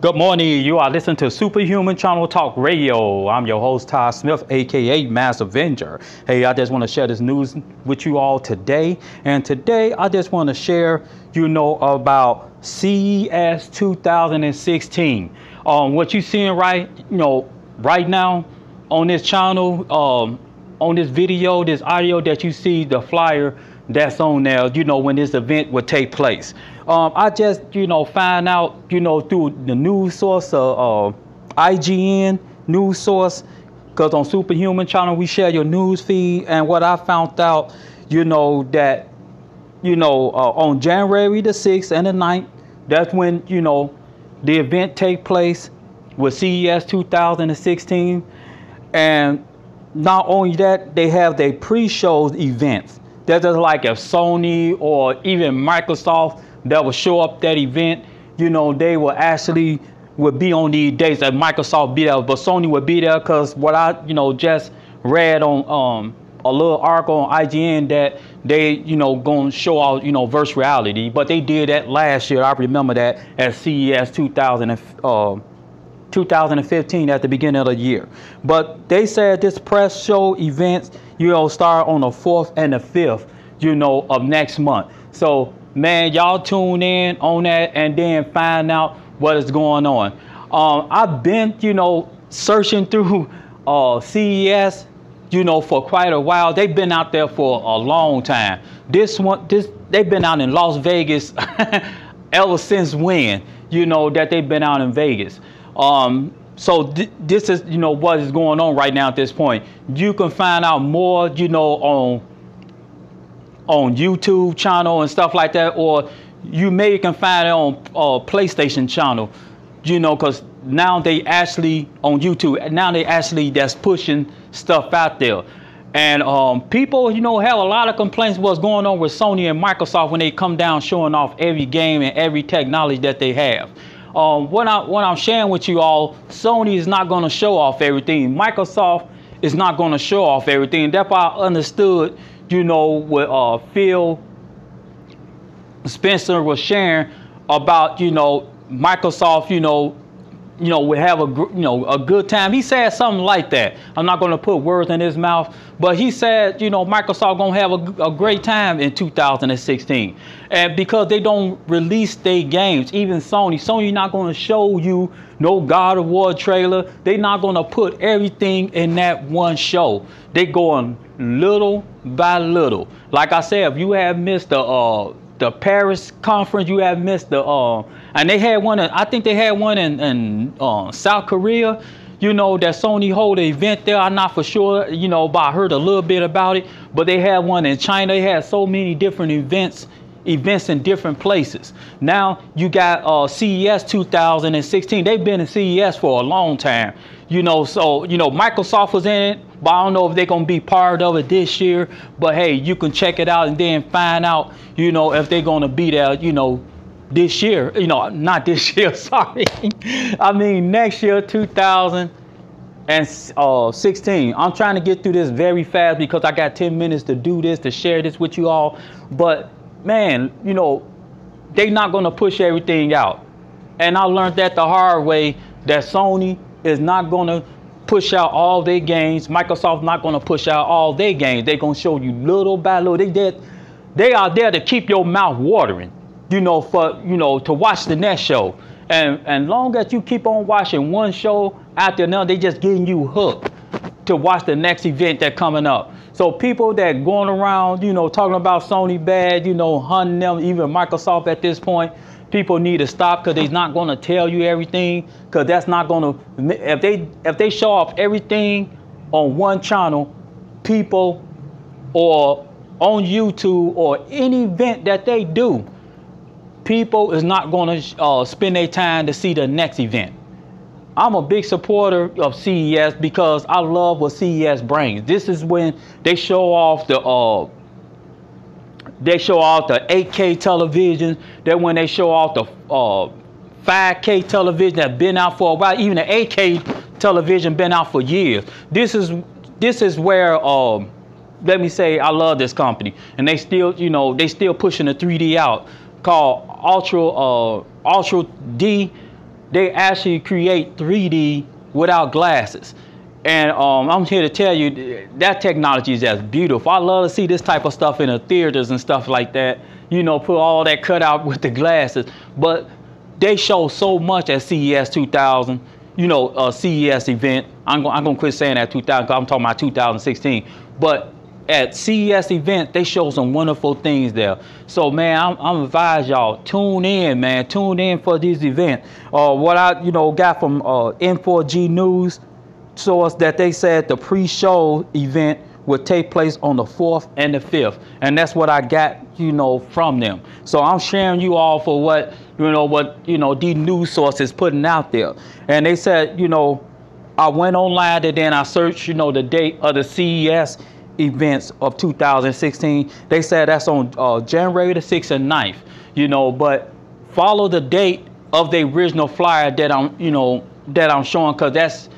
Good morning. You are listening to Superhuman Channel Talk Radio. I'm your host, Todd Smith, aka Mass Avenger. Hey, I just want to share this news with you all today. And today, I just want to share, about CES 2016. What you seeing right now on this channel, on this video, this audio that you see, the flyer that's on there, when this event would take place. I just, find out, through the news source of IGN news source, because on Superhuman Channel, we share your news feed. And what I found out, that, on January the 6th and the 9th, that's when, the event take place with CES 2016. And not only that, they have their pre-show events. That's just like if Sony or even Microsoft that will show up that event, they will actually be on these dates that Microsoft be there, but Sony would be there because what I, just read on a little article on IGN that they, going to show out, virtual reality, but they did that last year. I remember that at CES 2015 at the beginning of the year. But they said this press show events, start on the 4th and the 5th, of next month. So, man, y'all tune in on that and then find out what is going on. I've been, searching through CES, for quite a while. They've been out there for a long time. They've been out in Las Vegas ever since when, that they've been out in Vegas. So this is, what is going on right now at this point. You can find out more, on YouTube channel and stuff like that, or you may can find it on PlayStation channel, because now they actually on YouTube. Now they actually that's pushing stuff out there, and people, have a lot of complaints what's going on with Sony and Microsoft when they come down showing off every game and every technology that they have. What I'm sharing with you all, Sony is not going to show off everything. Microsoft is not going to show off everything. That's why I understood, what Phil Spencer was sharing about, Microsoft, would have a good time. He said something like that. I'm not going to put words in his mouth, but he said, Microsoft going to have a great time in 2016. And because they don't release their games, even Sony not going to show you no God of War trailer. They're not going to put everything in that one show. They going little by little. Like I said, if you have missed the Paris conference, you have missed the and they had one. I think they had one in South Korea. That Sony hold an event there. I'm not for sure. But I heard a little bit about it. But they had one in China. They had so many different events in different places. Now you got CES 2016. They've been in CES for a long time. So Microsoft was in it, but I don't know if they're gonna be part of it this year. But hey, you can check it out and then find out, if they're gonna be there, this year. Not this year. Sorry, I mean next year, 2016. I'm trying to get through this very fast because I got 10 minutes to do this, to share this with you all. But man, they're not gonna push everything out. And I learned that the hard way, that Sony is not gonna push out all their games. Microsoft not gonna push out all their games. They're gonna show you little by little. They are there to keep your mouth watering, to watch the next show. And long as you keep on watching one show after another, they just getting you hooked to watch the next event that's coming up. So people that going around, talking about Sony bad, hunting them, even Microsoft at this point, people need to stop, because they're not going to tell you everything, because that's not going to, if they show off everything on one channel, people, or on YouTube, or any event that they do, people is not going to spend their time to see the next event. I'm a big supporter of CES because I love what CES brings. This is when they show off the 8K television. Then when they show off the 5K television that's been out for a while, even the 8K television been out for years. This is where let me say I love this company, and they still pushing the 3D out, called Ultra D they actually create 3D without glasses. And I'm here to tell you that technology is just beautiful. I love to see this type of stuff in the theaters and stuff like that. You know, put all that cut out with the glasses. But they show so much at CES 2000, you know, CES event. I'm gonna quit saying that 2000 because I'm talking about 2016. But at CES event, they show some wonderful things there. So man, I'm advise y'all, tune in, man. Tune in for this event. What I, you know, got from N4G News, source that they said the pre-show event would take place on the 4th and the 5th, and that's what I got, you know, from them. So I'm sharing you all for what these news sources putting out there. And they said, you know, I went online and then I searched, you know, the date of the CES events of 2016. They said that's on January the 6th and 9th, you know, but follow the date of the original flyer that I'm showing, because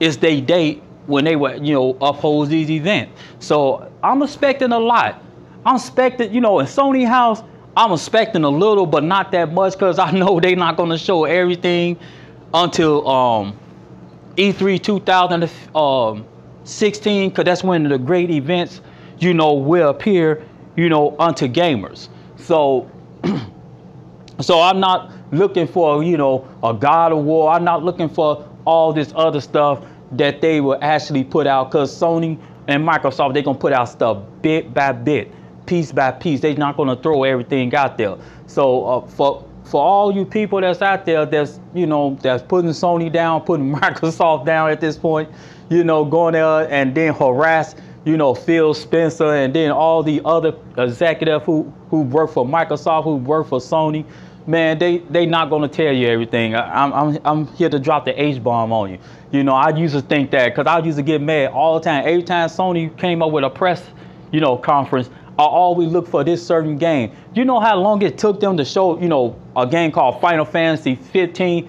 it's their date when they were, you know, uphold these events. So I'm expecting a lot. I'm expecting, you know, in Sony house, I'm expecting a little, but not that much, because I know they're not going to show everything until E3 2016, because that's when the great events, you know, will appear, you know, unto gamers. So so I'm not looking for, you know, a God of War. I'm not looking for all this other stuff that they will actually put out, because Sony and Microsoft, they're going to put out stuff bit by bit, piece by piece. They're not going to throw everything out there. So for all you people that's out there that's, you know, that's putting Sony down, putting Microsoft down at this point, you know, going there and then harass, you know, Phil Spencer and then all the other executives who work for Microsoft, who work for Sony, man, they not gonna tell you everything. I'm here to drop the H-bomb on you. You know, I used to think that, because I used to get mad all the time. Every time Sony came up with a press, you know, conference, I always look for this certain game. You know how long it took them to show, you know, a game called Final Fantasy 15?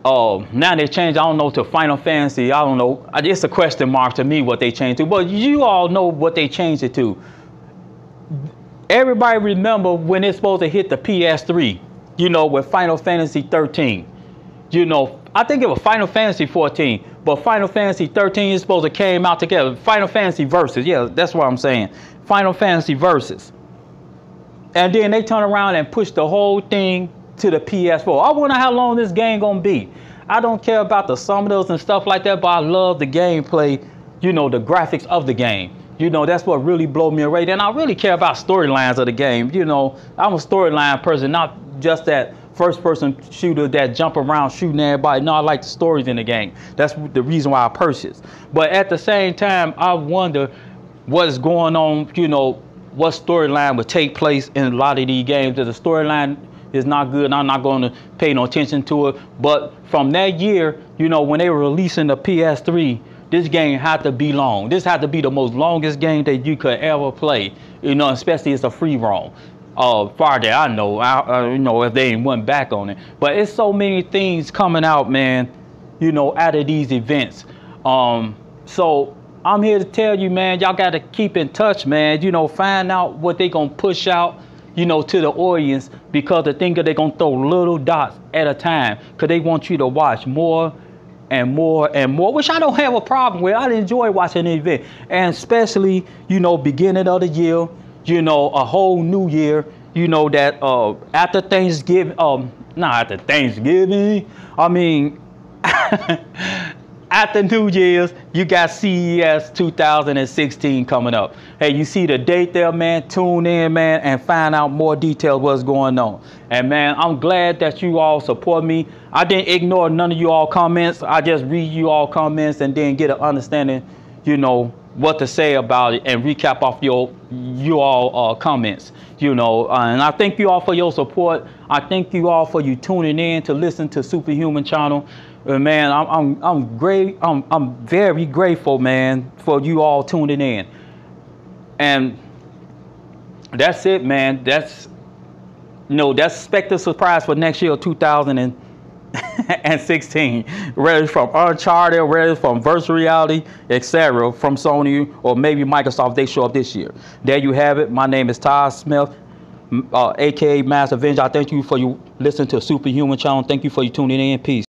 Now they changed, I don't know, to Final Fantasy. I don't know. It's a question mark to me what they changed to. But you all know what they changed it to. Everybody remember when it's supposed to hit the PS3, you know, with Final Fantasy 13. You know, I think it was Final Fantasy 14, but Final Fantasy 13 is supposed to came out together. Final Fantasy Versus, yeah, that's what I'm saying. Final Fantasy Versus. And then they turn around and push the whole thing to the PS4. I wonder how long this game gonna be. I don't care about the summoners and stuff like that, but I love the gameplay, you know, the graphics of the game. You know, that's what really blew me away. And I really care about storylines of the game. You know, I'm a storyline person, not just that first-person shooter that jump around shooting everybody. No, I like the stories in the game. That's the reason why I purchased. But at the same time, I wonder what's going on, you know, what storyline would take place in a lot of these games. If the storyline is not good, I'm not going to pay no attention to it. But from that year, you know, when they were releasing the PS3, this game had to be long. This had to be the most longest game that you could ever play, you know, especially it's a free roam. Far that I know, you know, if they ain't went back on it. But it's so many things coming out, man, you know, out of these events. So I'm here to tell you, man, y'all got to keep in touch, man. You know, find out what they going to push out, you know, to the audience, because the thing is they're going to throw little dots at a time, because they want you to watch more and more and more, which I don't have a problem with. I enjoy watching the event, and especially, you know, beginning of the year, you know, a whole new year, you know, that after Thanksgiving, not after Thanksgiving, I mean, after New Year's, you got CES 2016 coming up. Hey, you see the date there, man? Tune in, man, and find out more details what's going on. And man, I'm glad that you all support me. I didn't ignore none of you all comments. I just read you all comments and then get an understanding, you know, what to say about it, and recap off you all comments, you know. And I thank you all for your support. I thank you all for you tuning in to listen to Superhuman Channel. Man, I'm very grateful, man, for you all tuning in. And that's it, man. That's, you know, that's expect a surprise for next year, 2016. Whether it's from Uncharted, whether it's from virtual reality, etc., from Sony or maybe Microsoft, they show up this year. There you have it. My name is Todd Smith. aka Mass Avenger. I thank you for you listening to Superhuman channel. Thank you for you tuning in. Peace.